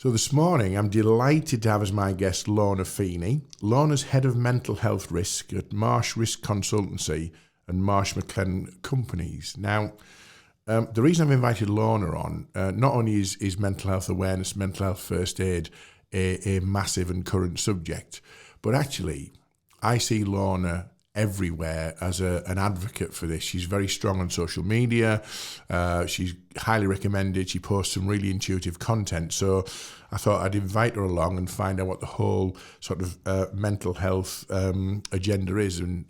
So this morning, I'm delighted to have as my guest Lorna Feeney. Lorna's Head of Mental Health Risk at Marsh Risk Consultancy and Marsh McLennan Companies. Now, the reason I've invited Lorna on, not only is mental health awareness, mental health first aid a massive and current subject, but actually I see Lorna everywhere as an advocate for this. She's very strong on social media. She's highly recommended. She posts some really intuitive content. So I thought I'd invite her along and find out what the whole sort of mental health agenda is. And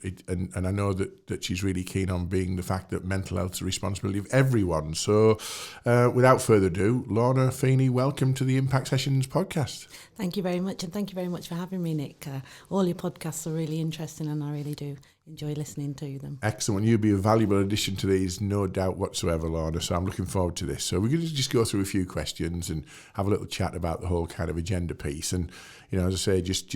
I know that she's really keen on being the fact that mental health is a responsibility of everyone. So without further ado, Lorna Feeney, welcome to the Impact Sessions podcast. Thank you very much, and thank you very much for having me, Nick. All your podcasts are really interesting, and I really do enjoy listening to them. Excellent. You'll be a valuable addition to these, no doubt whatsoever, Lorna, so I'm looking forward to this. So we're going to just go through a few questions and have a little chat about the whole kind of agenda piece. And, you know, as I say, just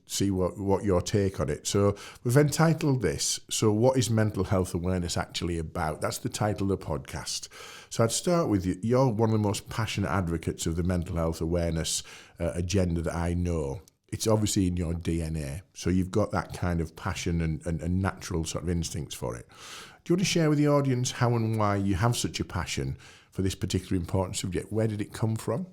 see what your take on it. So we've entitled this, So What is Mental Health Awareness Actually About? That's the title of the podcast. So I'd start with you. You're one of the most passionate advocates of the mental health awareness agenda that I know. It's obviously in your DNA, so you've got that kind of passion and natural sort of instincts for it. Do you want to share with the audience how and why you have such a passion for this particular important subject? Where did it come from?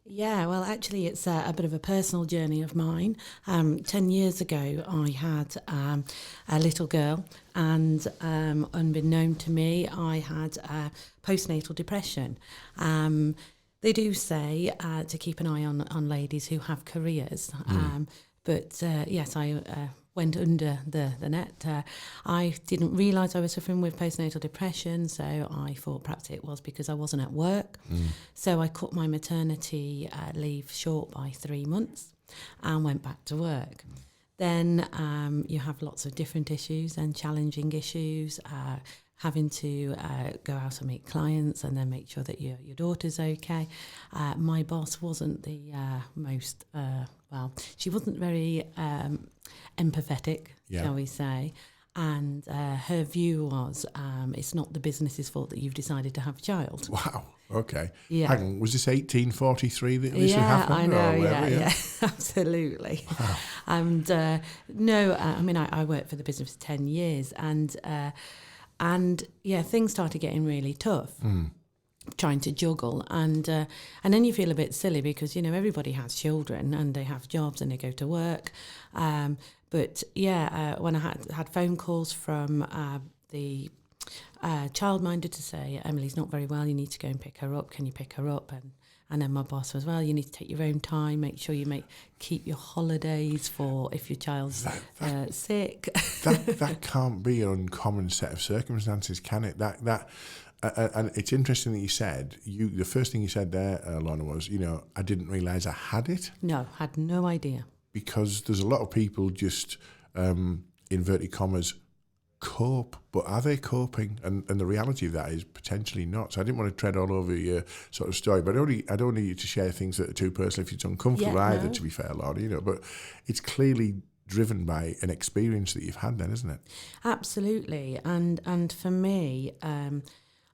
Yeah, well, actually, it's a bit of a personal journey of mine. 10 years ago, I had a little girl, and unbeknown to me, I had postnatal depression. They do say to keep an eye on ladies who have careers. But yes, I went under the net. I didn't realise I was suffering with postnatal depression, so I thought perhaps it was because I wasn't at work. So I cut my maternity leave short by 3 months and went back to work. Then you have lots of different issues and challenging issues, having to go out and meet clients and then make sure that your daughter's okay. My boss wasn't the most, she wasn't very empathetic, shall we say. And her view was, it's not the business's fault that you've decided to have a child. Wow, okay. Yeah. Hang on, was this 1843 that this happened? I know, yeah, absolutely. Wow. And I worked for the business for 10 years and things started getting really tough, trying to juggle. And then you feel a bit silly because, you know, everybody has children and they have jobs and they go to work. When I had phone calls from the childminder to say, Emily's not very well, you need to go and pick her up. Can you pick her up? And then my boss as well, you need to take your own time, make sure you keep your holidays for if your child's sick. That can't be an uncommon set of circumstances, can it? And it's interesting that you said, the first thing you said there, Lorna, was, you know, I didn't realise I had it. No, had no idea. Because there's a lot of people just, inverted commas, cope, but are they coping? And the reality of that is potentially not. So I didn't want to tread all over your sort of story, but I don't need you to share things that are too personal if it's uncomfortable either, to be fair, Lorna, you know, but it's clearly driven by an experience that you've had then, isn't it? Absolutely. And for me,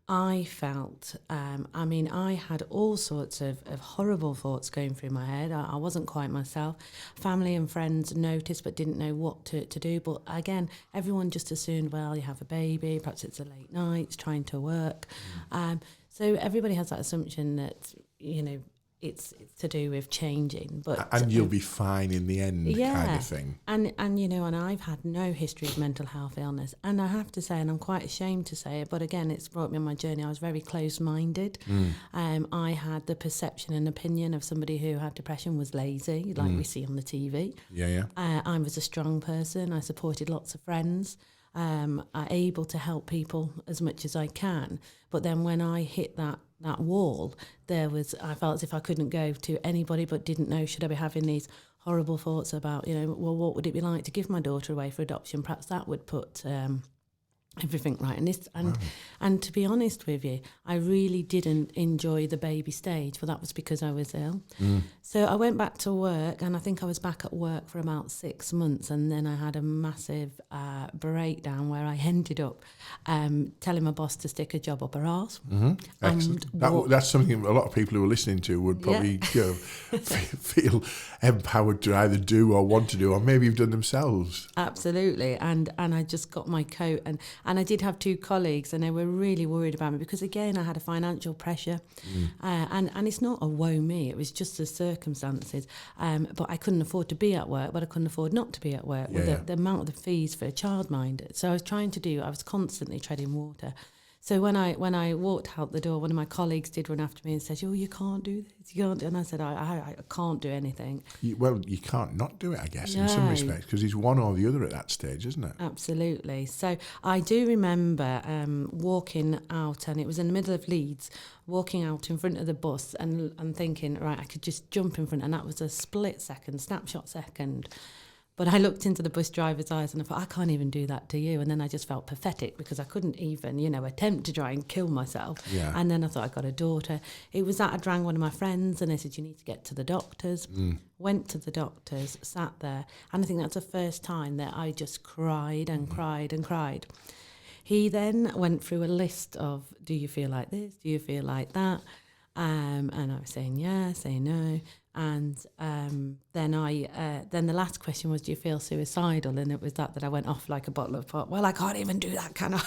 I felt, I had all sorts of horrible thoughts going through my head. I wasn't quite myself. Family and friends noticed but didn't know what to do. But again, everyone just assumed, well, you have a baby, perhaps it's a late night, trying to work. So everybody has that assumption that, you know, it's to do with changing, and you'll be fine in the end, kind of thing. And you know, and I've had no history of mental health illness, and I have to say, and I'm quite ashamed to say it, but again, it's brought me on my journey. I was very closed-minded. I had the perception and opinion of somebody who had depression was lazy, like we see on the TV. I was a strong person. I supported lots of friends. Able to help people as much as I can, but then when I hit that wall, I felt as if I couldn't go to anybody, but didn't know, should I be having these horrible thoughts about, you know, well, what would it be like to give my daughter away for adoption? Perhaps that would put Everything right, and to be honest with you, I really didn't enjoy the baby stage, but that was because I was ill. So I went back to work, and I think I was back at work for about 6 months, and then I had a massive breakdown where I ended up telling my boss to stick a job up her arse. And that's something a lot of people who are listening to would probably feel empowered to either do or want to do, or maybe have done themselves. Absolutely, and I just got my coat, and I did have 2 colleagues, and they were really worried about me because, again, I had a financial pressure, and it's not a woe me, it was just the circumstances. But I couldn't afford to be at work, but I couldn't afford not to be at work with the amount of the fees for a childminder. So I was constantly treading water. So when I walked out the door, one of my colleagues did run after me and said, "Oh, you can't do this, you can't." And I said, I can't do anything. You can't not do it, I guess, in some respects, because it's one or the other at that stage, isn't it? Absolutely. So I do remember walking out, and it was in the middle of Leeds, walking out in front of the bus and thinking, right, I could just jump in front, and that was a snapshot second. But I looked into the bus driver's eyes and I thought, I can't even do that to you. And then I just felt pathetic because I couldn't even, attempt to try and kill myself. Yeah. And then I thought, I got a daughter. It was that I rang one of my friends and they said, you need to get to the doctors. Went to the doctors, sat there. And I think that's the first time that I just cried and cried and cried. He then went through a list of, do you feel like this? Do you feel like that? And I was saying yes, saying no. And then the last question was, do you feel suicidal? And it was that I went off like a bottle of pop. Well, I can't even do that, can I?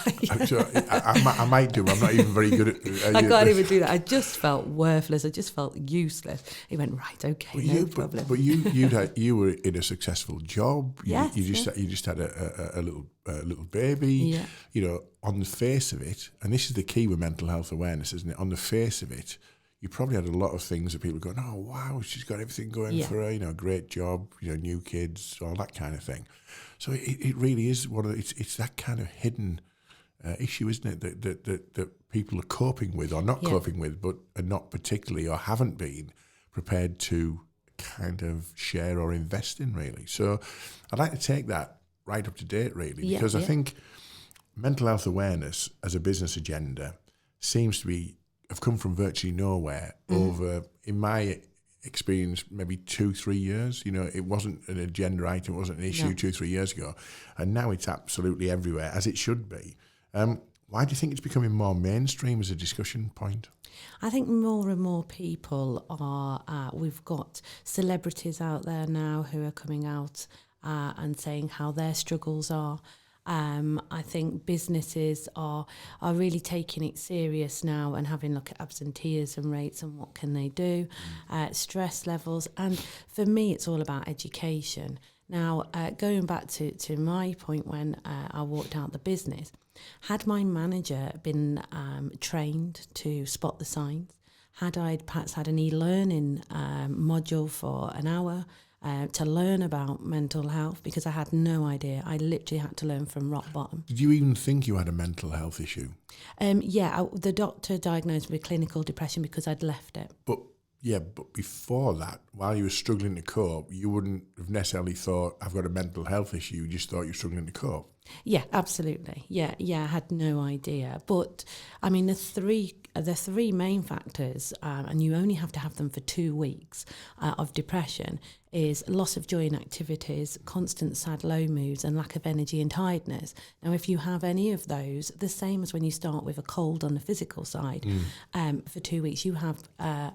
I might do. I'm not even very good at. I can't even do that. I just felt worthless. I just felt useless. He went, right, okay, no problem. But you were in a successful job. Yes, you just had a little baby. Yeah. On the face of it, and this is the key with mental health awareness, isn't it? On the face of it, you probably had a lot of things that people go, oh, wow, she's got everything going for her, great job, new kids, all that kind of thing. So it really is it's that kind of hidden issue, isn't it, that people are coping with or not coping with, but are not particularly or haven't been prepared to kind of share or invest in, really. So I'd like to take that right up to date, really, because I think mental health awareness as a business agenda seems to have come from virtually nowhere over, in my experience, maybe 2-3 years. It wasn't an agenda item, it wasn't an issue 2-3 years ago. And now it's absolutely everywhere, as it should be. Why do you think it's becoming more mainstream as a discussion point? I think more and more people are, we've got celebrities out there now who are coming out and saying how their struggles are. I think businesses are really taking it serious now and having a look at absenteeism rates and what can they do, stress levels. And for me, it's all about education. Now, going back to my point when I walked out the business, had my manager been trained to spot the signs, had I perhaps had an e-learning module for an hour, to learn about mental health, because I had no idea. I literally had to learn from rock bottom. Did you even think you had a mental health issue? The doctor diagnosed me with clinical depression because I'd left it. But before that, while you were struggling to cope, you wouldn't have necessarily thought, I've got a mental health issue. You just thought you were struggling to cope. Yeah, absolutely. Yeah, I had no idea. But, I mean, the three main factors, and you only have to have them for 2 weeks, of depression, is loss of joy in activities, constant sad low moods, and lack of energy and tiredness. Now, if you have any of those, the same as when you start with a cold on the physical side, for 2 weeks, you have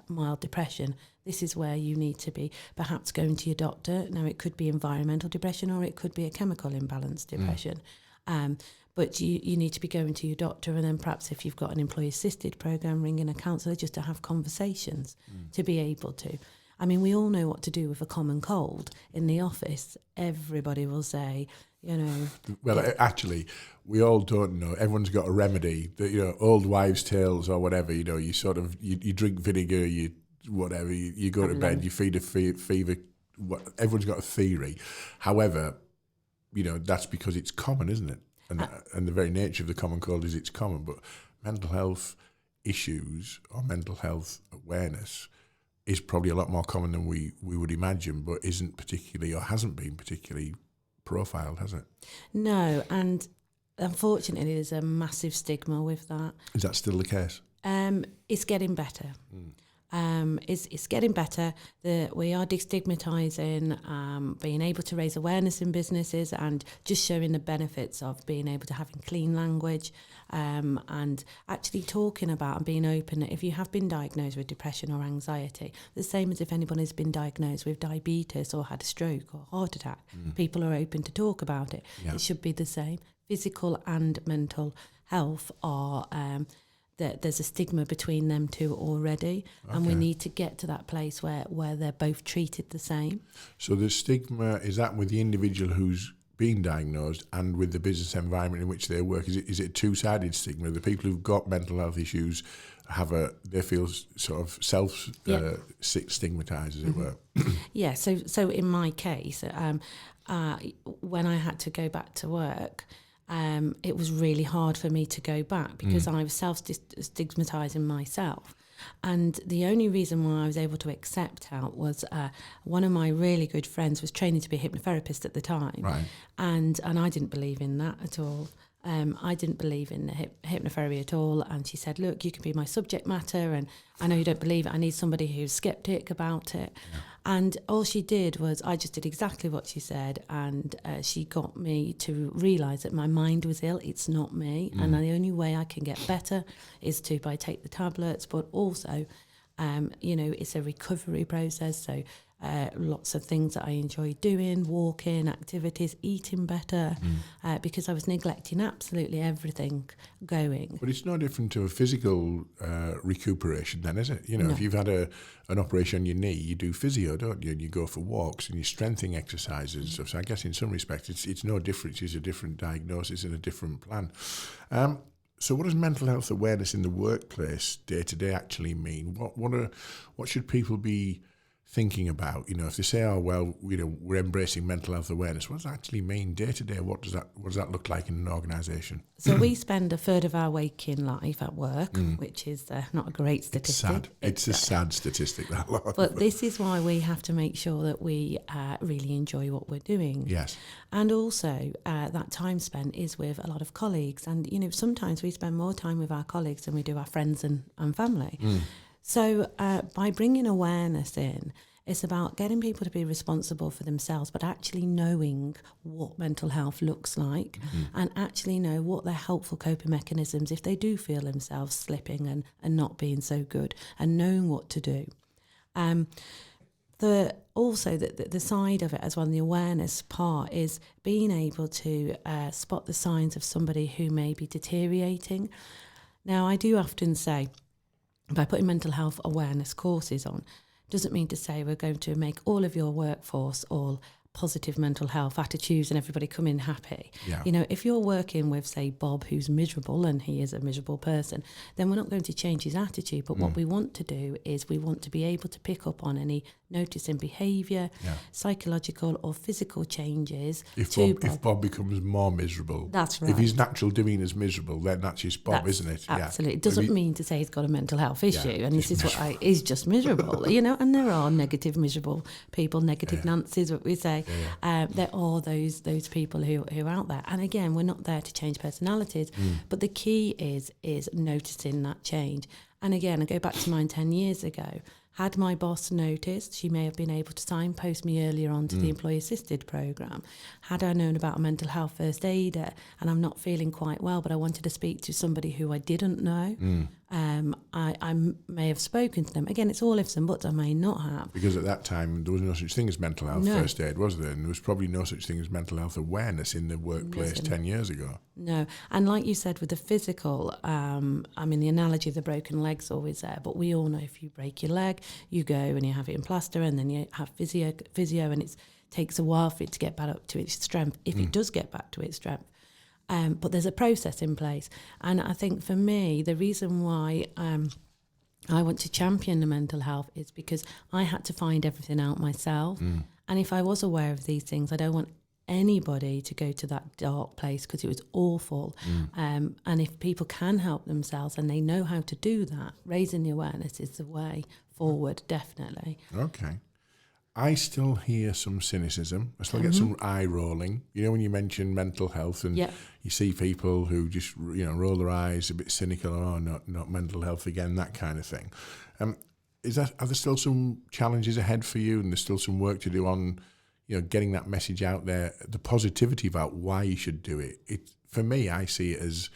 mild depression. This is where you need to be perhaps going to your doctor. Now, it could be environmental depression or it could be a chemical imbalance depression. But you need to be going to your doctor, and then perhaps if you've got an employee-assisted program, ringing a counsellor just to have conversations to be able to. I mean, we all know what to do with a common cold. In the office, everybody will say, Well, actually, we all don't know. Everyone's got a remedy. Old wives' tales or whatever. You drink vinegar, you go to bed, you feed a fever. Everyone's got a theory. However, that's because it's common, isn't it? And the very nature of the common cold is it's common. But mental health issues or mental health awareness is probably a lot more common than we would imagine, but isn't particularly or hasn't been particularly profiled, has it? No, and unfortunately, there's a massive stigma with that. Is that still the case? It's getting better. It's getting better. We are destigmatising, being able to raise awareness in businesses and just showing the benefits of being able to having clean language, and actually talking about and being open that if you have been diagnosed with depression or anxiety, the same as if anyone has been diagnosed with diabetes or had a stroke or heart attack, people are open to talk about it. Yeah. It should be the same. Physical and mental health are... there's a stigma between them two already, and we need to get to that place where they're both treated the same. So the stigma, is that with the individual who's been diagnosed and with the business environment in which they work? Is it a two-sided stigma? The people who've got mental health issues they feel sort of stigmatized, as it were. Yeah, so in my case, when I had to go back to work, it was really hard for me to go back because I was self-stigmatising myself. And the only reason why I was able to accept help was one of my really good friends was training to be a hypnotherapist at the time. Right. And I didn't believe in that at all. I didn't believe in the hypnotherapy at all. And she said, look, you can be my subject matter, and I know you don't believe it. I need somebody who's skeptic about it. Yeah. And all she did was I just did exactly what she said, and she got me to realise that my mind was ill. It's not me. And the only way I can get better is by take the tablets, but also, it's a recovery process. So lots of things that I enjoy doing, walking, activities, eating better, because I was neglecting absolutely everything going. But it's no different to a physical recuperation then, is it? No. If you've had an operation on your knee, you do physio, don't you? And you go for walks and you're strengthening exercises and stuff. So I guess in some respects it's no different. It's a different diagnosis and a different plan. So what does mental health awareness in the workplace day to day actually mean? What should people be thinking about? If they say, we're embracing mental health awareness, what does that actually mean day to day? What does that look like in an organisation? So we spend a third of our waking life at work, which is not a great statistic. It's sad. It's a sad statistic, that lot. But this is why we have to make sure that we really enjoy what we're doing. Yes. And also that time spent is with a lot of colleagues. And, sometimes we spend more time with our colleagues than we do our friends and family. So by bringing awareness in, it's about getting people to be responsible for themselves, but actually knowing what mental health looks like and actually know what their helpful coping mechanisms, if they do feel themselves slipping and not being so good, and knowing what to do. The side of it as well, the awareness part, is being able to spot the signs of somebody who may be deteriorating. Now, I do often say, by putting mental health awareness courses on, doesn't mean to say we're going to make all of your workforce all positive mental health attitudes and everybody come in happy. Yeah. If you're working with, say, Bob, who's miserable, and he is a miserable person, then we're not going to change his attitude. But what we want to do is we want to be able to pick up on any noticing behaviour, psychological or physical changes. If Bob becomes more miserable, that's right. If his natural demeanour is miserable, then that's just Bob, isn't it? Absolutely. It doesn't mean to say he's got a mental health issue, and this is he's just miserable, and there are negative, miserable people, negative Nancy's, what we say. There are those people who are out there. And again, we're not there to change personalities, but the key is noticing that change. And again, I go back to mine 10 years ago. Had my boss noticed, she may have been able to signpost me earlier on to the employee assisted programme. Had I known about a mental health first aider and I'm not feeling quite well, but I wanted to speak to somebody who I didn't know, I may have spoken to them. Again, it's all ifs and buts, I may not have. Because at that time, there was no such thing as mental health first aid, was there? And there was probably no such thing as mental health awareness in the workplace 10 years ago. No. And like you said, with the physical, the analogy of the broken leg's always there, but we all know if you break your leg, you go and you have it in plaster, and then you have physio, and it takes a while for it to get back up to its strength, if it does get back to its strength. But there's a process in place. And I think for me, the reason why I want to champion the mental health is because I had to find everything out myself. And if I was aware of these things, I don't want anybody to go to that dark place, because it was awful. And if people can help themselves and they know how to do that, raising the awareness is the way forward, definitely. Okay. I still hear some cynicism. I still get some eye rolling. You know, when you mention mental health and you see people who just, roll their eyes, a bit cynical, not mental health again, that kind of thing. Are there still some challenges ahead for you, and there's still some work to do on, getting that message out there, the positivity about why you should do it? For me, I see it as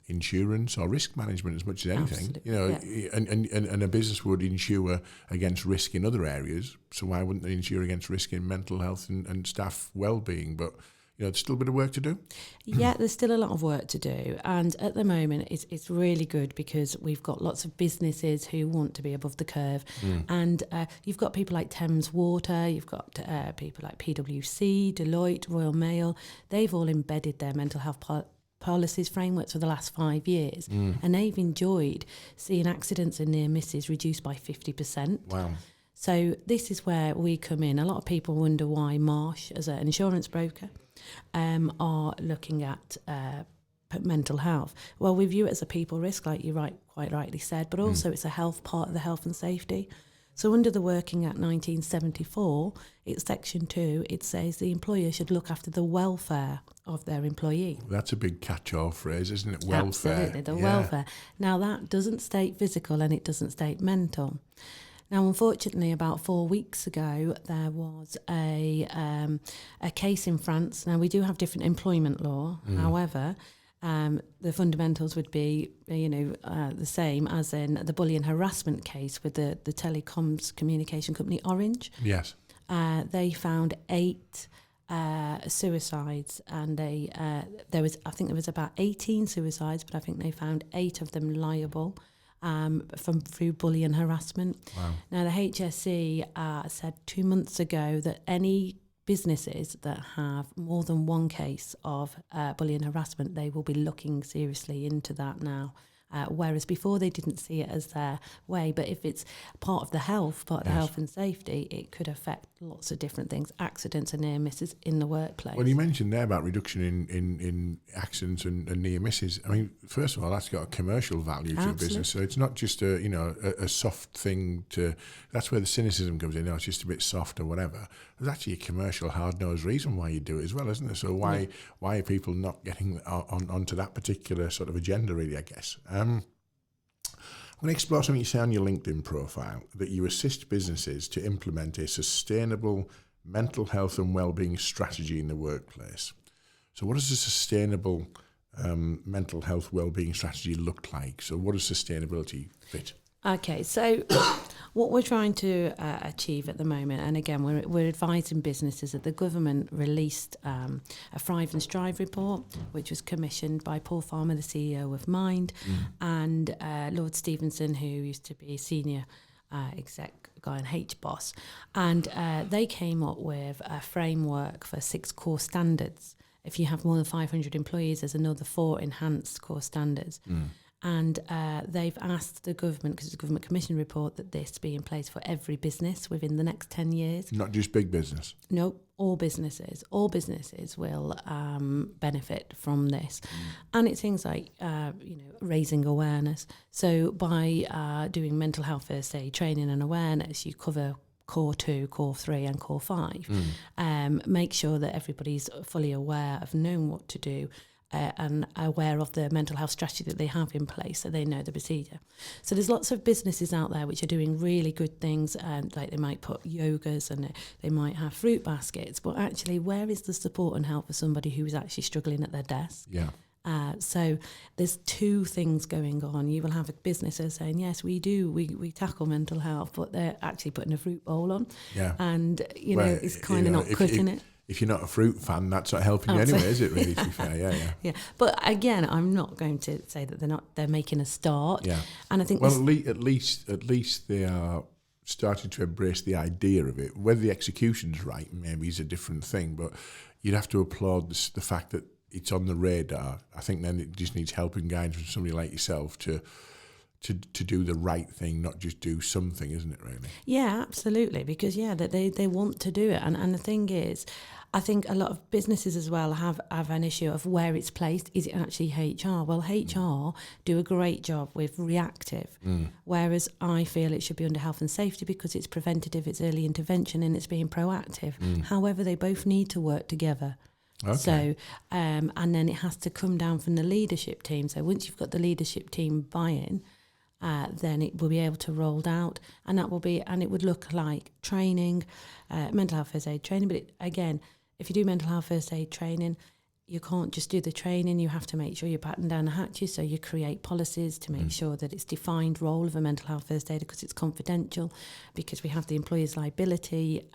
insurance or risk management as much as anything. And a business would insure against risk in other areas, so why wouldn't they insure against risk in mental health and staff well-being? But there's still a bit of work to do. Yeah, there's still a lot of work to do, and at the moment it's really good because we've got lots of businesses who want to be above the curve, and you've got people like Thames Water, you've got people like PwC, Deloitte, Royal Mail. They've all embedded their mental health policies, frameworks for the last 5 years, and they've enjoyed seeing accidents and near misses reduced by 50%. Wow. So this is where we come in. A lot of people wonder why Marsh, as an insurance broker, are looking at mental health. Well, we view it as a people risk, like you quite rightly said, but also it's a health part of the health and safety. So under the Working Act 1974, it's Section 2, it says the employer should look after the welfare of their employee. That's a big catch-all phrase, isn't it? Welfare. Absolutely, the welfare. Now, that doesn't state physical and it doesn't state mental. Now, unfortunately, about 4 weeks ago, there was a case in France. Now, we do have different employment law. However, the fundamentals would be, the same as in the bullying harassment case with the telecoms communication company Orange. Yes. They found 8 suicides, and there was about 18 suicides, but I think they found 8 of them liable through bullying harassment. Wow. Now, the HSE said 2 months ago that any businesses that have more than one case of bullying harassment, they will be looking seriously into that now. Whereas before they didn't see it as their way. But if it's part of the health and safety, it could affect lots of different things, accidents and near misses in the workplace. Well, you mentioned there about reduction in accidents and near misses. I mean, first of all, that's got a commercial value to a business. So it's not just a soft thing to, that's where the cynicism comes in. No, it's just a bit soft or whatever. There's actually a commercial hard-nosed reason why you do it as well, isn't there? So why are people not getting onto that particular sort of agenda, really, I guess? I'm going to explore something you say on your LinkedIn profile, that you assist businesses to implement a sustainable mental health and well-being strategy in the workplace. So what does a sustainable mental health well-being strategy look like? So what does sustainability fit? Okay, so what we're trying to achieve at the moment, and again, we're advising businesses that the government released a Thrive and Strive report, which was commissioned by Paul Farmer, the CEO of Mind, and Lord Stevenson, who used to be senior exec guy in HBOS. And they came up with a framework for 6 core standards. If you have more than 500 employees, there's another 4 enhanced core standards. And they've asked the government, because it's a government commission report, that this be in place for every business within the next 10 years. Not just big business? No, all businesses. All businesses will benefit from this. And it's things like, raising awareness. So by doing mental health first aid training and awareness, you cover core 2, core 3 and core 5. Make sure that everybody's fully aware of knowing what to do, and aware of the mental health strategy that they have in place, so they know the procedure. So there's lots of businesses out there which are doing really good things, like they might put yogas and they might have fruit baskets, but actually where is the support and help for somebody who is actually struggling at their desk? Yeah. So there's 2 things going on. You will have businesses saying, yes, we do, we tackle mental health, but they're actually putting a fruit bowl on. Yeah. And, it's kind of not cutting it. If you're not a fruit fan, that's not helping you anyway, is it really, to be fair? Yeah. But again, I'm not going to say that they're making a start. Yeah. And I think at least they are starting to embrace the idea of it. Whether the execution's right, maybe is a different thing, but you'd have to applaud the fact that it's on the radar. I think then it just needs help and guidance from somebody like yourself to do the right thing, not just do something, isn't it, really? Yeah, absolutely, because that they want to do it. And the thing is, I think a lot of businesses as well have an issue of where it's placed. Is it actually HR? Well, HR do a great job with reactive, whereas I feel it should be under health and safety because it's preventative, it's early intervention, and it's being proactive. However, they both need to work together. Okay. So, and then it has to come down from the leadership team. So once you've got the leadership team buy-in, then it will be able to roll out, and it would look like training, mental health first aid training. But again, if you do mental health first aid training, you can't just do the training. You have to make sure you batten down the hatches. So you create policies to make sure that it's defined role of a mental health first aider because it's confidential, because we have the employer's liability.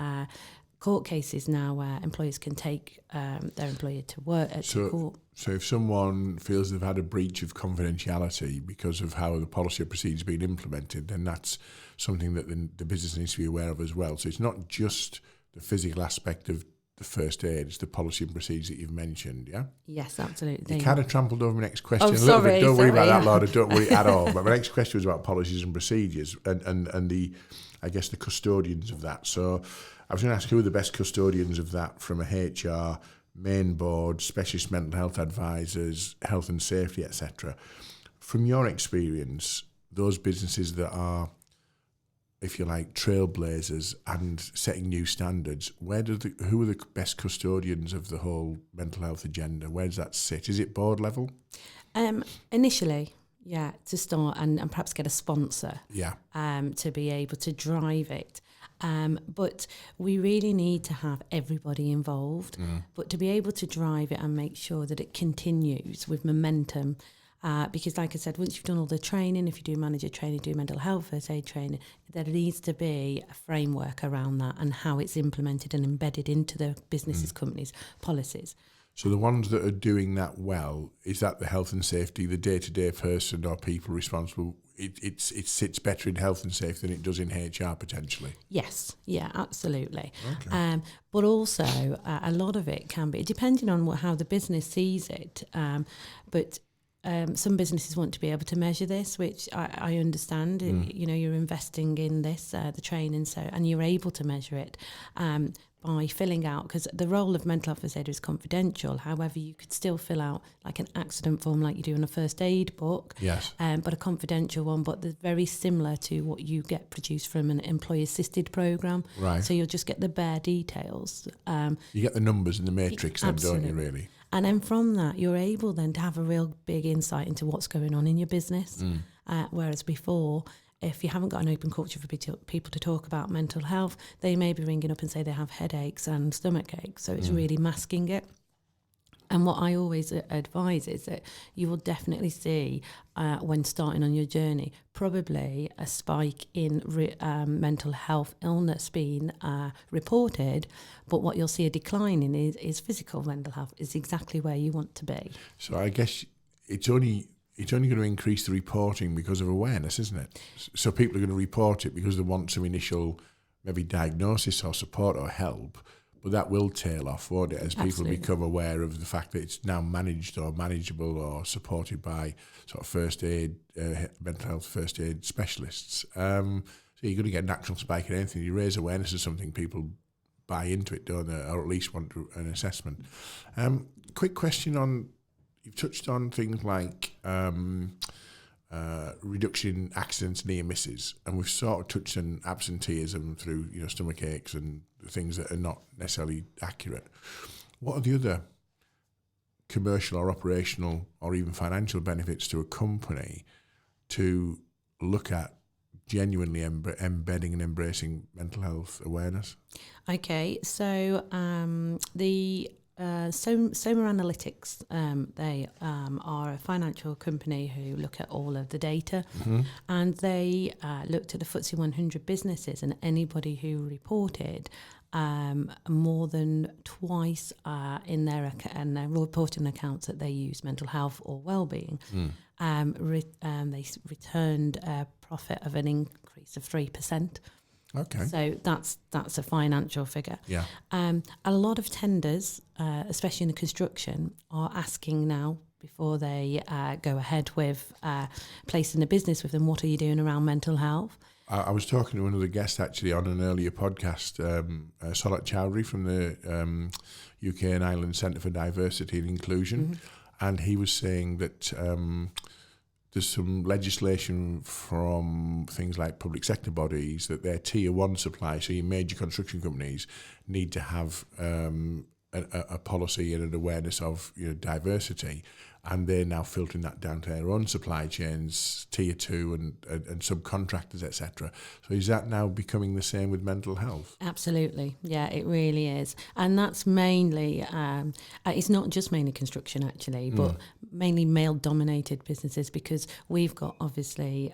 Court cases now where employers can take their employer to work at court. So if someone feels they've had a breach of confidentiality because of how the policy or procedure is being implemented, then that's something that the business needs to be aware of as well. So it's not just the physical aspect of the first aid, it's the policy and procedures that you've mentioned, yeah? Yes, absolutely. You kind of trampled over my next question a little bit. Don't worry about that, Lorna. Don't worry at all. But my next question was about policies and procedures and the, I guess, the custodians of that. So I was going to ask who are the best custodians of that from a HR, main board, specialist mental health advisors, health and safety, etc. From your experience, those businesses that are, if you like, trailblazers and setting new standards, who are the best custodians of the whole mental health agenda? Where does that sit? Is it board level? Initially, yeah, to start and perhaps get a sponsor. Yeah. To be able to drive it. But we really need to have everybody involved, but to be able to drive it and make sure that it continues with momentum. Because like I said, once you've done all the training, if you do manager training, do mental health first aid training, there needs to be a framework around that and how it's implemented and embedded into the businesses, companies' policies. So the ones that are doing that well, is that the health and safety, the day-to-day person or people responsible? It sits better in health and safety than it does in HR potentially? Yes, yeah, absolutely. Okay. But also a lot of it can be, depending on how the business sees it, but some businesses want to be able to measure this, which I understand. You know, you're investing in this, the training, and you're able to measure it by filling out, because the role of mental health first aider is confidential. However, you could still fill out like an accident form like you do in a first aid book, yes, but a confidential one, but they're very similar to what you get produced from an employee-assisted programme. Right. So you'll just get the bare details. You get the numbers in the matrix then, don't you, really? And then from that, you're able then to have a real big insight into what's going on in your business. Whereas before, if you haven't got an open culture for people to talk about mental health, they may be ringing up and say they have headaches and stomach aches. So it's really masking it. And what I always advise is that you will definitely see when starting on your journey, probably a spike in mental health illness being reported, but what you'll see a decline in is physical mental health is exactly where you want to be. So I guess it's only going to increase the reporting because of awareness, isn't it? So people are going to report it because they want some initial maybe diagnosis or support or help. But that will tail off, won't it, as people become aware of the fact that it's now managed or manageable or supported by sort of first aid, mental health first aid specialists. So you're going to get a natural spike in anything. You raise awareness of something, people buy into it, don't they, or at least want an assessment. Quick question on, you've touched on things like reduction in accidents, near misses, and we've sort of touched on absenteeism through stomach aches and things that are not necessarily accurate. What are the other commercial or operational or even financial benefits to a company to look at genuinely embedding and embracing mental health awareness? Okay, so the Soma Analytics, they are a financial company who look at all of the data, and they looked at the FTSE 100 businesses, and anybody who reported more than twice in their reporting accounts that they use mental health or well-being, they returned a profit of an increase of 3%. Okay. So that's a financial figure. Yeah. A lot of tenders, especially in the construction, are asking now before they go ahead with placing a business with them, what are you doing around mental health? I was talking to another guest actually on an earlier podcast, Salat Chowdhury from the UK and Ireland Centre for Diversity and Inclusion, and he was saying that there's some legislation from things like public sector bodies that their tier one supply, so your major construction companies, need to have a policy and an awareness of diversity, and they're now filtering that down to their own supply chains, tier two and subcontractors, etc. So is that now becoming the same with mental health? Absolutely, yeah, it really is, and that's mainly it's not just mainly construction actually, but mainly male-dominated businesses, because we've got obviously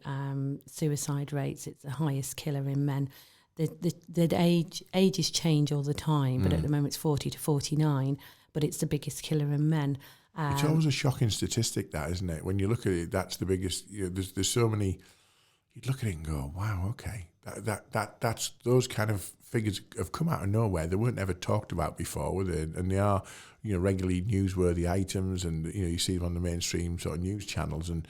suicide rates. It's the highest killer in men. The ages change all the time, but at the moment it's 40 to 49, but it's the biggest killer in men. It's always a shocking statistic, that, isn't it? When you look at it, that's the biggest. There's so many. You'd look at it and go, "Wow, okay, that's those kind of figures have come out of nowhere. They weren't ever talked about before, were they? And they are, regularly newsworthy items, and you see them on the mainstream sort of news channels, and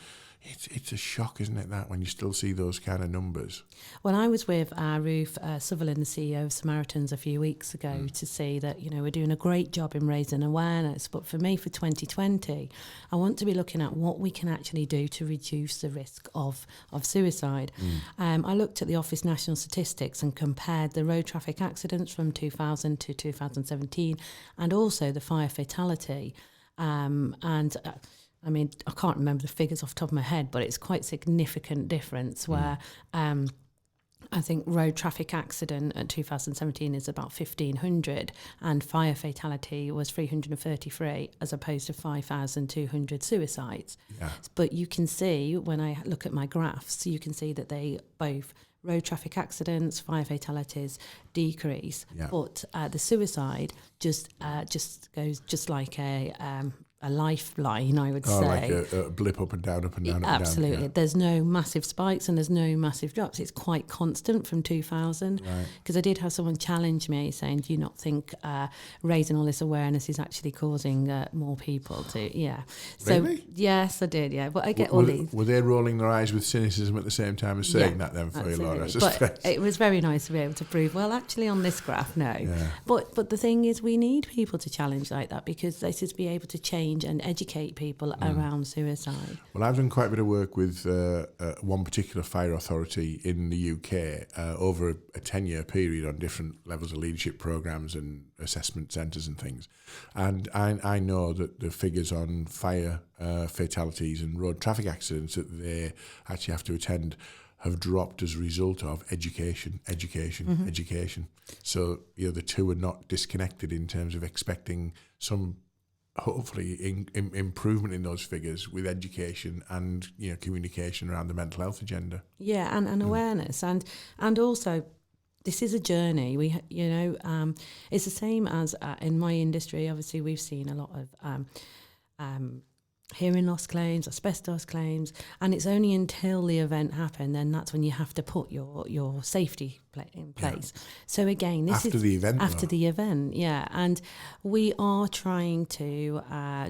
it's a shock, isn't it, that when you still see those kind of numbers? Well, I was with Ruth Sutherland, the CEO of Samaritans, a few weeks ago to see that, we're doing a great job in raising awareness. But for me, for 2020, I want to be looking at what we can actually do to reduce the risk of suicide. I looked at the Office National Statistics and compared the road traffic accidents from 2000 to 2017 and also the fire fatality. I mean, I can't remember the figures off the top of my head, but it's quite significant difference where I think road traffic accident at 2017 is about 1,500 and fire fatality was 333 as opposed to 5,200 suicides. Yeah. But you can see, when I look at my graphs, you can see that they both road traffic accidents, fire fatalities decrease, but the suicide just goes just like a lifeline, I would say. Like a blip up and down, up and down, up Absolutely. and down. Yeah. There's no massive spikes and there's no massive drops. It's quite constant from 2000. Because I did have someone challenge me saying, do you not think raising all this awareness is actually causing more people to, So, really? Yes, I did, yeah. But I get all these. Were they rolling their eyes with cynicism at the same time as saying that then for you, Lorna? But it was very nice to be able to prove, well, actually on this graph, no. Yeah. But the thing is, we need people to challenge like that, because this is be able to change and educate people around suicide. Well, I've done quite a bit of work with one particular fire authority in the UK over a 10-year period on different levels of leadership programs and assessment centres and things. And I know that the figures on fire fatalities and road traffic accidents that they actually have to attend have dropped as a result of education. So, the two are not disconnected in terms of expecting some hopefully improvement in those figures with education and communication around the mental health agenda. Yeah, and awareness, and also this is a journey. It's the same as in my industry. Obviously, we've seen a lot of hearing loss claims, asbestos claims, and it's only until the event happened, then that's when you have to put your safety in place. So again, this after the event, and we are trying to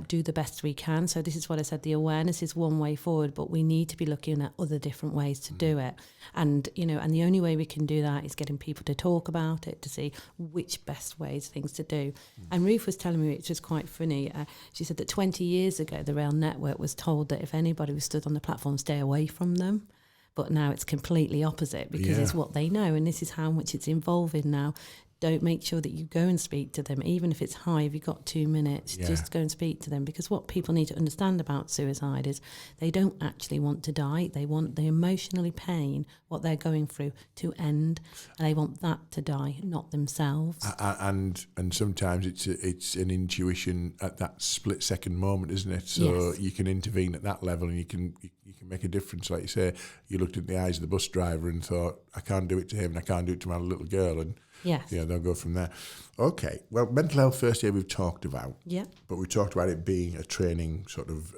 do the best we can. So this is what I said, the awareness is one way forward, but we need to be looking at other different ways to do it. And and the only way we can do that is getting people to talk about it, to see which best ways things to do. And Ruth was telling me, which was quite funny, she said that 20 years ago the rail network was told that if anybody was stood on the platform, stay away from them. But now it's completely opposite, because it's what they know, and this is how much it's involving now. Don't make sure that you go and speak to them, even if it's high, if you've got 2 minutes, just go and speak to them. Because what people need to understand about suicide is they don't actually want to die. They want the emotionally pain, what they're going through, to end, and they want that to die, not themselves. And sometimes it's an intuition at that split second moment, isn't it? So you can intervene at that level, and you can make a difference. Like you say, you looked in the eyes of the bus driver and thought, I can't do it to him, and I can't do it to my little girl, and they'll go from there. Okay, well, mental health first aid we've talked about, but we talked about it being a training sort of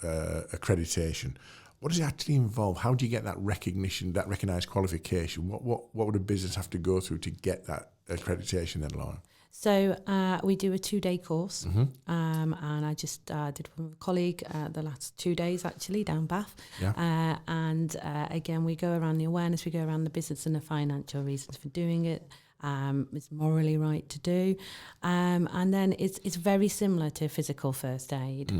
accreditation. What does it actually involve? How do you get that recognition, that recognised qualification? What would a business have to go through to get that accreditation then, Lorna? So we do a 2-day course, and I just did one with a colleague the last 2 days actually down Bath. Yeah. And again, we go around the awareness, we go around the business and the financial reasons for doing it. It's morally right to do, and then it's very similar to physical first aid.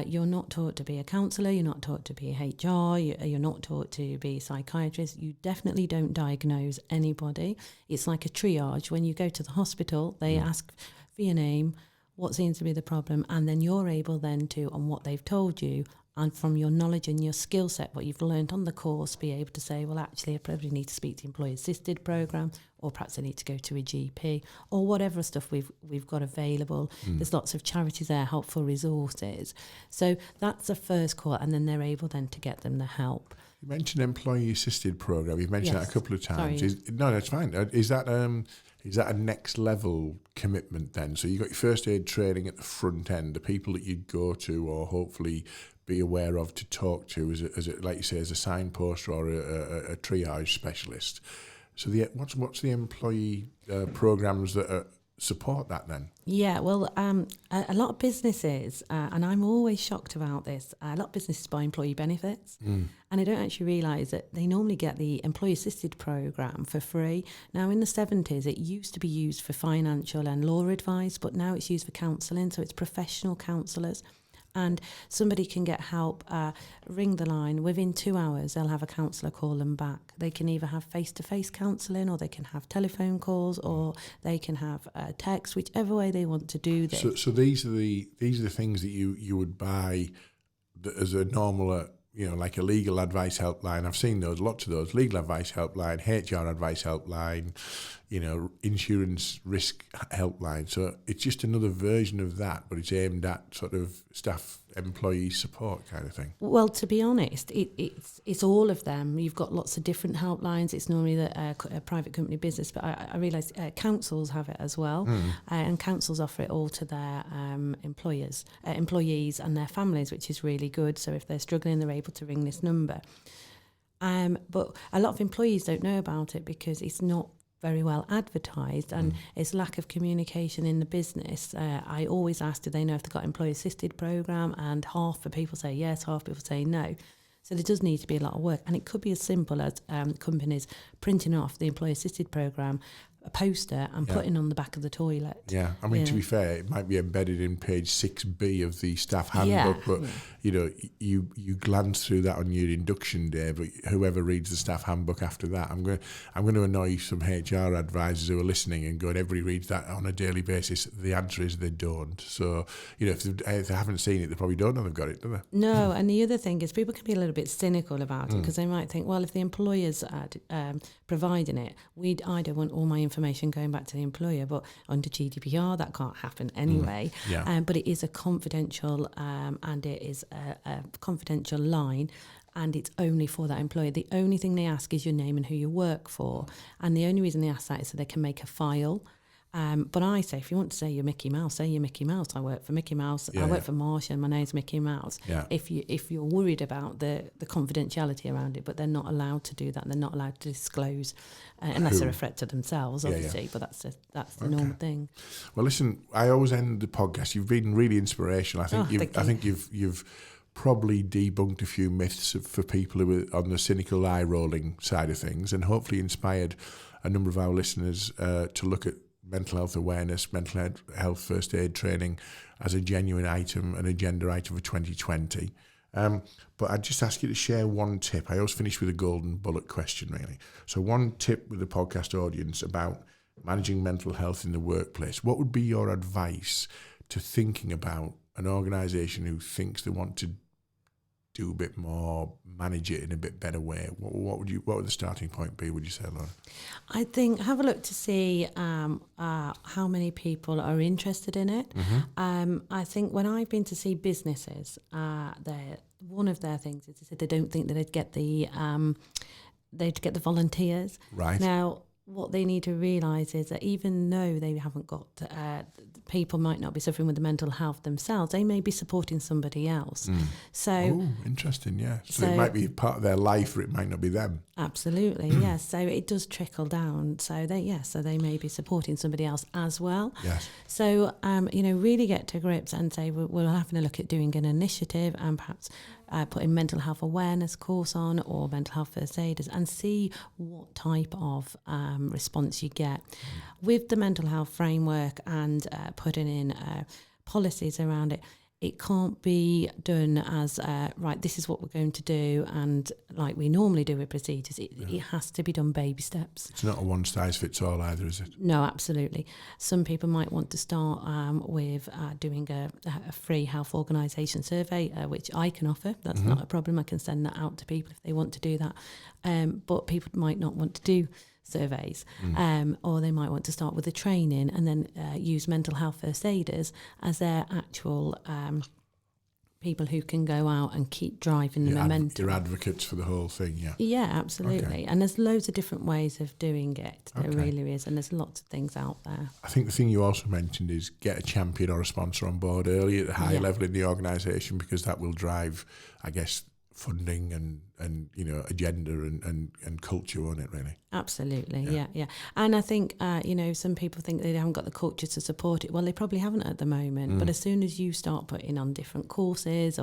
You're not taught to be a counsellor, you're not taught to be HR, you're not taught to be a psychiatrist. You definitely don't diagnose anybody. It's like a triage. When you go to the hospital, they ask for your name, what seems to be the problem, and then you're able then to, on what they've told you, and from your knowledge and your skill set, what you've learned on the course, be able to say, well, actually, I probably need to speak to the employee-assisted programme, or perhaps I need to go to a GP, or whatever stuff we've got available. There's lots of charities there, helpful resources. So that's the first call, and then they're able then to get them the help. You mentioned employee-assisted programme. You've mentioned that a couple of times. Sorry. No, that's fine. Is that a next level commitment then? So you got your first aid training at the front end, the people that you'd go to or hopefully be aware of to talk to as it like you say, as a signpost or a triage specialist. So what's the employee programs that support that then? Yeah, well, a lot of businesses, and I'm always shocked about this, a lot of businesses buy employee benefits, and they don't actually realise that they normally get the employee-assisted programme for free. Now, in the 70s, it used to be used for financial and law advice, but now it's used for counselling, so it's professional counsellors. And somebody can get help, ring the line. Within 2 hours, they'll have a counsellor call them back. They can either have face-to-face counselling, or they can have telephone calls, or they can have text, whichever way they want to do this. So these are the things that you would buy as a normal, like a legal advice helpline. I've seen those, lots of those, legal advice helpline, HR advice helpline, insurance risk helpline. So it's just another version of that, but it's aimed at sort of staff employee support kind of thing. Well, to be honest, it's all of them. You've got lots of different helplines. It's normally a private company business, but I realise councils have it as well, and councils offer it all to their employees and their families, which is really good. So if they're struggling, they're able to ring this number. But a lot of employees don't know about it because it's not very well advertised, and it's lack of communication in the business. I always ask, do they know if they've got employee assisted programme? And half the people say yes, half people say no. So there does need to be a lot of work, and it could be as simple as companies printing off the employee assisted programme, a poster, and putting on the back of the toilet. Yeah, I mean, to be fair, it might be embedded in page 6B of the staff handbook, but you glance through that on your induction day, but whoever reads the staff handbook after that, I'm going to annoy some HR advisors who are listening and going, everybody reads that on a daily basis. The answer is they don't. So, if they haven't seen it, they probably don't know they've got it, do they? No, and the other thing is people can be a little bit cynical about it, because they might think, well, if the employer's providing it, I don't want all my information going back to the employer, but under GDPR that can't happen anyway. But it is a confidential and it is a confidential line, and it's only for that employer. The only thing they ask is your name and who you work for, and the only reason they ask that is so they can make a file. But I say, if you want to say you're Mickey Mouse, say you're Mickey Mouse. I work for Mickey Mouse. I work for Marsh, and my name's Mickey Mouse. If you're worried about the confidentiality around it, but they're not allowed to do that. They're not allowed to disclose unless they're a threat to themselves, obviously. But that's the normal thing. Well, listen, I always end the podcast. You've been really inspirational. I think you've probably debunked a few myths for people who are on the cynical eye rolling side of things, and hopefully inspired a number of our listeners to look at mental health awareness, mental health first aid training as a genuine item, an agenda item for 2020. But I'd just ask you to share one tip. I always finish with a golden bullet question, really. So one tip with the podcast audience about managing mental health in the workplace. What would be your advice to thinking about an organisation who thinks they want to do a bit more, manage it in a bit better way? What would the starting point be, would you say, Lorna? I think have a look to see how many people are interested in it. I think when I've been to see businesses, one of their things is they don't think that they'd get the volunteers. Right. Now, what they need to realise is that even though they haven't got, people might not be suffering with the mental health themselves, they may be supporting somebody else. So, interesting, yeah. So it might be part of their life, or it might not be them. Absolutely, yes. So it does trickle down. So they may be supporting somebody else as well. Yes. So, really get to grips and say we're having a look at doing an initiative and perhaps putting mental health awareness course on or mental health first aiders and see what type of response you get. With the mental health framework and putting in policies around it, it can't be done as, right, this is what we're going to do, and like we normally do with procedures. It has to be done baby steps. It's not a one-size-fits-all either, is it? No, absolutely. Some people might want to start with doing a free health organisation survey, which I can offer. That's not a problem. I can send that out to people if they want to do that. But people might not want to do surveys, or they might want to start with the training and then use mental health first aiders as their actual people who can go out and keep driving the momentum. You're advocates for the whole thing, yeah. Yeah, absolutely. Okay. And there's loads of different ways of doing it. There really is, and there's lots of things out there. I think the thing you also mentioned is get a champion or a sponsor on board early at a high level in the organisation, because that will drive, I guess, funding and agenda and culture on it, really. Absolutely, yeah. And I think some people think they haven't got the culture to support it. Well, they probably haven't at the moment. But as soon as you start putting on different courses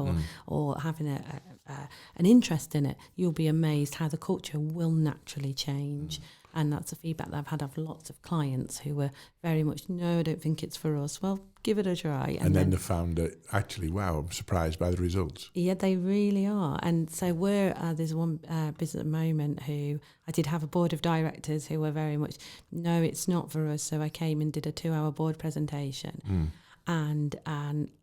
or having an interest in it, you'll be amazed how the culture will naturally change. And that's the feedback that I've had of lots of clients who were very much, no, I don't think it's for us. Well, give it a try. And then they found that, actually, wow, I'm surprised by the results. Yeah, they really are. And so there's one business at the moment who I did have a board of directors who were very much, no, it's not for us. So I came and did a 2-hour board presentation. And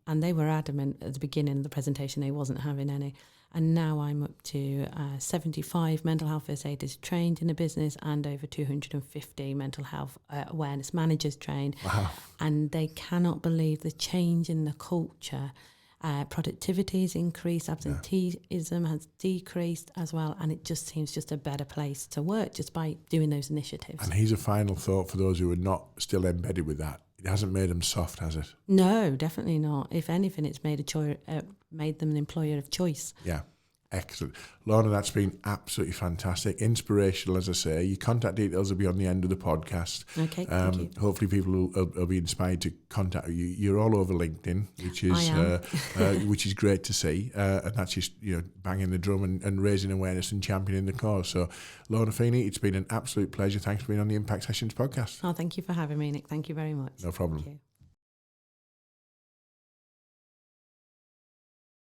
they were adamant at the beginning of the presentation they wasn't having any. And now I'm up to 75 mental health first aiders trained in the business and over 250 mental health awareness managers trained. Wow. And they cannot believe the change in the culture. Productivity has increased, absenteeism has decreased as well, and it just seems just a better place to work just by doing those initiatives. And here's a final thought for those who are not still embedded with that. It hasn't made them soft, has it? No, definitely not. If anything, it's made made them an employer of choice. Yeah. Excellent. Lorna, that's been absolutely fantastic. Inspirational, as I say. Your contact details will be on the end of the podcast. Okay, thank you. Hopefully people will be inspired to contact you. You're all over LinkedIn, which is great to see. And that's just, banging the drum and raising awareness and championing the cause. So, Lorna Feeney, it's been an absolute pleasure. Thanks for being on the Impact Sessions podcast. Oh, thank you for having me, Nick. Thank you very much. No problem. Thank you.